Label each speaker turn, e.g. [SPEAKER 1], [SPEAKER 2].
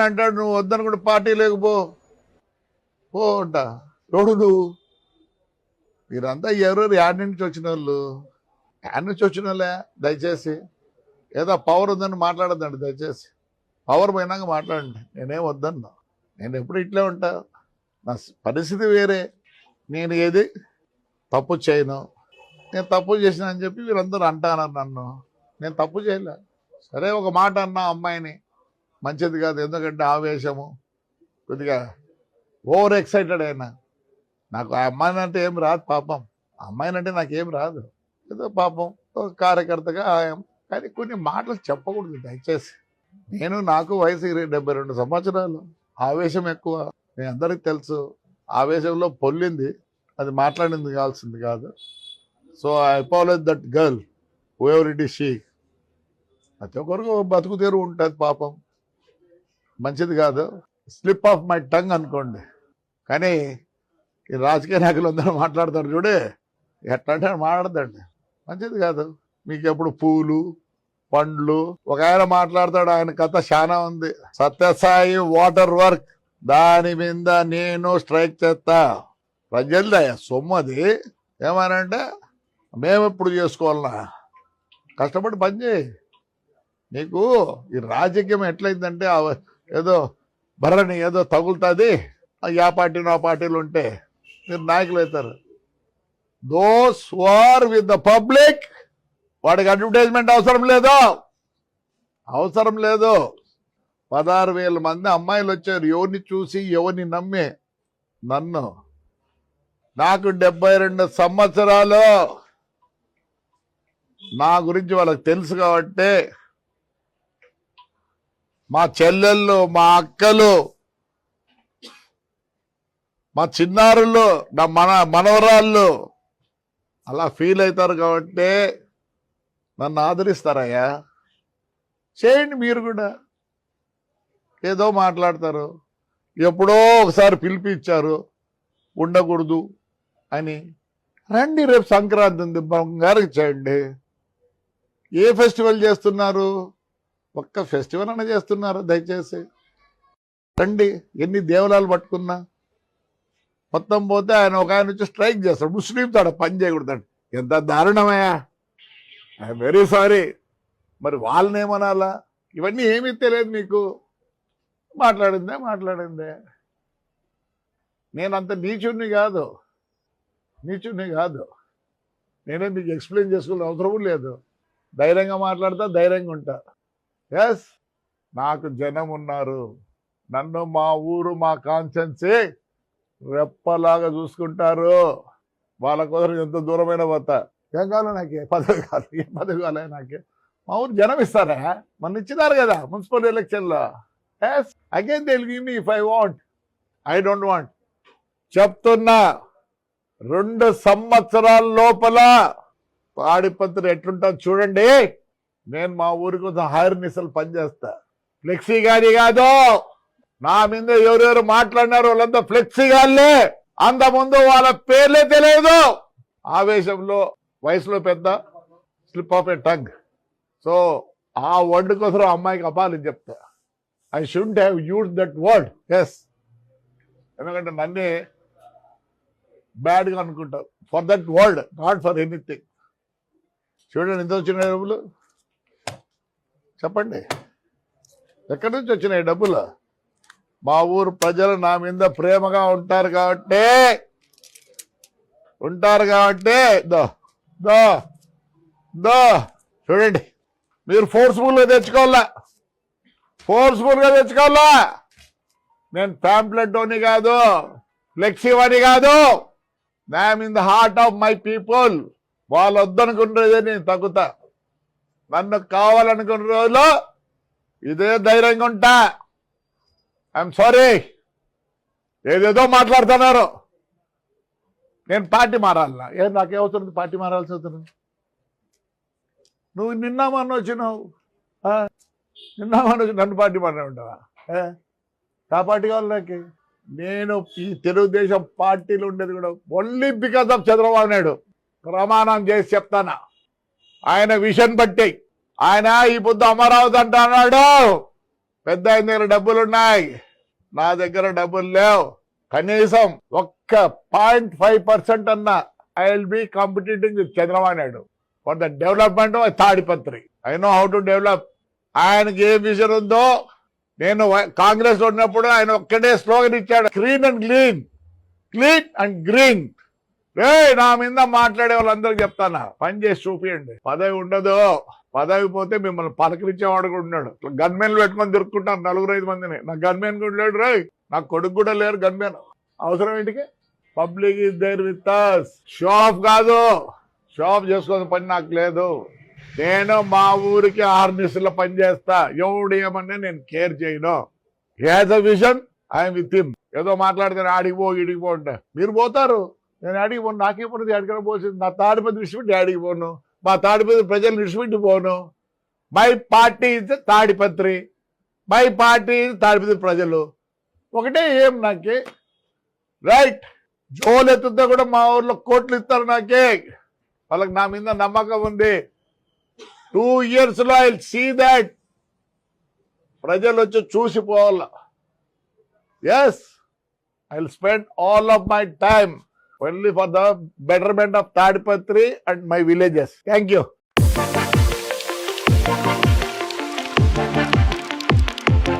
[SPEAKER 1] అంటాడు నువ్వు వద్దనుకుంటే పార్టీ లేకపో పో అంట. ఎవడు నువ్వు? మీరంతా ఎవరు యాడ్ నుంచి వచ్చిన వాళ్ళు, యాడ్ నుంచి వచ్చిన వాళ్ళే. దయచేసి ఏదో పవర్ ఉందని మాట్లాడద్దండి, దయచేసి పవర్ పోయినాక మాట్లాడండి. నేనేం వద్దన్నా, నేను ఎప్పుడు ఇట్లే ఉంటా. నా పరిస్థితి వేరే. నేను ఏది తప్పు చేయను. నేను తప్పు చేసిన అని చెప్పి వీళ్ళందరూ అంటున్నారు నన్ను. నేను తప్పు చేయలే. సరే ఒక మాట అన్నా అమ్మాయిని, మంచిది కాదు. ఎందుకంటే ఆవేశము, కొద్దిగా ఓవర్ ఎక్సైటెడ్ అయినా. నాకు ఆ అమ్మాయిని అంటే ఏం రాదు పాపం. అమ్మాయిని అంటే నాకేం రాదు. ఏదో పాపం ఒక కార్యకర్తగా కానీ కొన్ని మాటలు చెప్పకూడదు దయచేసి. నాకు వయసు 72 సంవత్సరాలు. ఆవేశం ఎక్కువ, మీ అందరికి తెలుసు. ఆవేశంలో పొల్లింది, అది మాట్లాడింది కావాల్సింది కాదు. So I apologize that girl whoever it is she. ప్రతి ఒక్కరికి బతుకు తెరువు ఉంటుంది పాపం. మంచిది కాదు. స్లిప్ ఆఫ్ మై టంగ్ అనుకోండి. కానీ ఈ రాజకీయ నాయకులు అందరూ మాట్లాడతారు చూడే, ఎట్లా అంటే మాట్లాడదండి. మంచిది కాదు. మీకు ఎప్పుడు పూలు పండ్లు. ఒక ఆయన మాట్లాడతాడు, ఆయన కథ చాలా ఉంది. సత్యసాయి వాటర్ వర్క్, దాని మీద నేను స్ట్రైక్ చేస్తా. ప్రజలదయ సొమ్మది. ఏమనంటే మేము ఎప్పుడు చేసుకోవాలన్నా, కష్టపడి పని చేయి. నీకు ఈ రాజకీయం ఎట్లయిందంటే ఏదో బర్రని ఏదో తగులుతుంది. ఆ పార్టీలు ఆ పార్టీలు ఉంటే మీరు నాయకులు అవుతారు. Those who are with the public, వాడికి అడ్వర్టైజ్మెంట్ అవసరం లేదు. 16,000 మంది అమ్మాయిలు వచ్చారు. ఎవరిని చూసి ఎవరిని నమ్మి? నన్ను. నాకు 72 సంవత్సరాలు. నా గురించి వాళ్ళకి తెలుసు కాబట్టి మా చెల్లెళ్ళు, మా అక్కలు, మా చిన్నారులు, నా మనవరాళ్ళు అలా ఫీల్ అవుతారు కాబట్టి నన్ను ఆదరిస్తారయ్యా. చేయండి మీరు కూడా. ఏదో మాట్లాడతారు. ఎప్పుడో ఒకసారి పిలిపించారు ఉండకూడదు అని. రండి, రేపు సంక్రాంతి ఉంది, బంగారుకి చేయండి. ఏ ఫెస్టివల్ చేస్తున్నారు? ఒక్క ఫెస్టివల్ అన్న చేస్తున్నారు? దయచేసి రండి. ఎన్ని దేవాలయాలు పట్టుకున్నా మొత్తం పోతే ఒక ఆయన వచ్చి స్ట్రైక్ చేస్తాడు. ముస్లిం తాడ పని చేయకూడదండి. ఎంత దారుణమయ్యా. I'm very sorry. మరి వాళ్ళని ఏమనాలా? ఇవన్నీ ఏమీ తెలియదు మీకు. మాట్లాడిందే. నేనంత నీచుణ్ణి కాదు. నేనే మీకు ఎక్స్ప్లెయిన్ చేసుకునే అవసరం లేదు. ధైర్యంగా మాట్లాడతా, ధైర్యంగా ఉంటా. ఎస్, నాకు జనం ఉన్నారు. నన్ను మా ఊరు, మా కాన్స్టిట్యున్సీ రెప్పలాగా చూసుకుంటారు. వాళ్ళ కోసం ఎంత దూరమైన పోతా. ఏం కావాలి నాకే? పదవి కాదు. ఏం పదవి కావాలి నాకే? మా ఊరు జనం ఇస్తారా? మన ఇచ్చినారు కదా మున్సిపల్ ఎలక్షన్లో. Yes, again they will give me if I want. I don't want. చెప్తున్నా, 2 సంవత్సరాల లోపల తాడిపత్రి ఎట్లుంటుంది చూడండి. నేను మా ఊరి కోసం హైర్ నిసలు పనిచేస్తా. ఫ్లెక్సీ గాని కాదు. నా మీద ఎవరెవరు మాట్లాడినారు వాళ్ళంతా ఫ్లెక్సీ గాళ్ళే. అంత ముందు వాళ్ళ పేర్లే తెలియదు. ఆవేశంలో, వయసులో పెద్ద, slip of a tongue. So ఆ వర్డ్ కోసం అమ్మాయికి అపాలని చెప్తా. I should have use that word. Yes, ఎందుకంటే నన్నే బ్యాడ్గా అనుకుంటారు for that word, not for anything. చూడండి ఎంత వచ్చినాయి డబ్బులు చెప్పండి. ఎక్కడి నుంచి వచ్చినాయి డబ్బులు? మా ఊరు ప్రజలు నా మీద ప్రేమగా ఉంటారు కాబట్టి చూడండి. మీరు ఫోర్స్ఫుల్గా తెచ్చుకోవాలా. నేను ప్యాంప్లెట్ అని కాదు, ఫ్లెక్సీ అని కాదు. I'm in the heart of my people. వాళ్ళు వద్దనుకున్నదే నేను తగ్గుతా. నన్ను కావాలనుకున్న రోజులో ఇదే ధైర్యంగా ఉంటా. ఐఎమ్ సారీ, ఏదేదో మాట్లాడుతున్నారు. నేను పార్టీ మారాలన్నా? నాకేమవుతుంది పార్టీ మారాల్సి అవుతుంది? నువ్వు నిన్నామని వచ్చినావు, నన్ను పార్టీ మారా ఉంటావా? ఆ పార్టీ కావాలి నాకు. నేను ఈ తెలుగుదేశం పార్టీలో ఉండేది కూడా only because of Chandrababu Naidu. ప్రమాణం చేసి చెప్తానా, ఆయన విషన్ బట్టి. ఆయన ఈ పొద్దు అమరావతి అంటున్నాడు. పెద్ద ఆయన దగ్గర డబ్బులు ఉన్నాయి, నా దగ్గర డబ్బులు లేవు. కనీసం ఒక్క 0.5% అన్నా I will be కాంపిటేటింగ్ with Chandrababu Naidu for the development of Tadipatri. I know how to develop. ఆయనకి ఏ విజన్ ఉందో, నేను కాంగ్రెస్ ఉన్నప్పుడు ఆయన ఒక్కటే స్లోగన్ ఇచ్చాడు, clean and green, clean and green. రే నా మీద మాట్లాడే వాళ్ళందరికీ చెప్తానా, పని చేసి చూపియండి. పదవి ఉండదు, పదవి పోతే మిమ్మల్ని పలకరించేవాడు కూడా ఉన్నాడు. గన్మెన్లు పెట్టుకొని దొరుకుతుంటాను 4-5 మందిని. నాకు గన్మెన్ కూడా లేడు రే, నాకు కొడుకు కూడా లేరు గన్మెన్. అవసరం ఏంటికి? Public is there with us. Show off కాదు, షో ఆఫ్ చేసుకునే పని నాకు లేదు. నేను మా ఊరికి 6 నిమిషాల పని చేస్తా. ఎవడు ఏమన్నా నేను కేర్ చేయను. Has a vision, I'm with him. ఏదో మాట్లాడితే ఆడికి పో ఇడికి పో అంటే మీరు పోతారు, నేను ఆడికి పోను. నాకే పోతుంది, ఆడికైనా పోసింది. నా తాడిపత్రి విడిచిపెట్టి ఆడికి పోను, మా తాడిపత్రి ప్రజలు విడిచిపెట్టి పోను. My party is Tadipatri, my party is Tadipatri ప్రజలు ఒకటే. ఏం నాకే రైట్. జోలు ఎత్తుతో కూడా మా ఊర్లో కోట్లు ఇస్తారు నాకే. వాళ్ళకి నా మీద నమ్మకం ఉంది. 2 years లో ఐ సీ దాట్. ప్రజలు వచ్చి చూసిపోవాల. Yes, I will spend all of my time only for the betterment of Tadipatri and my villages. Thank you.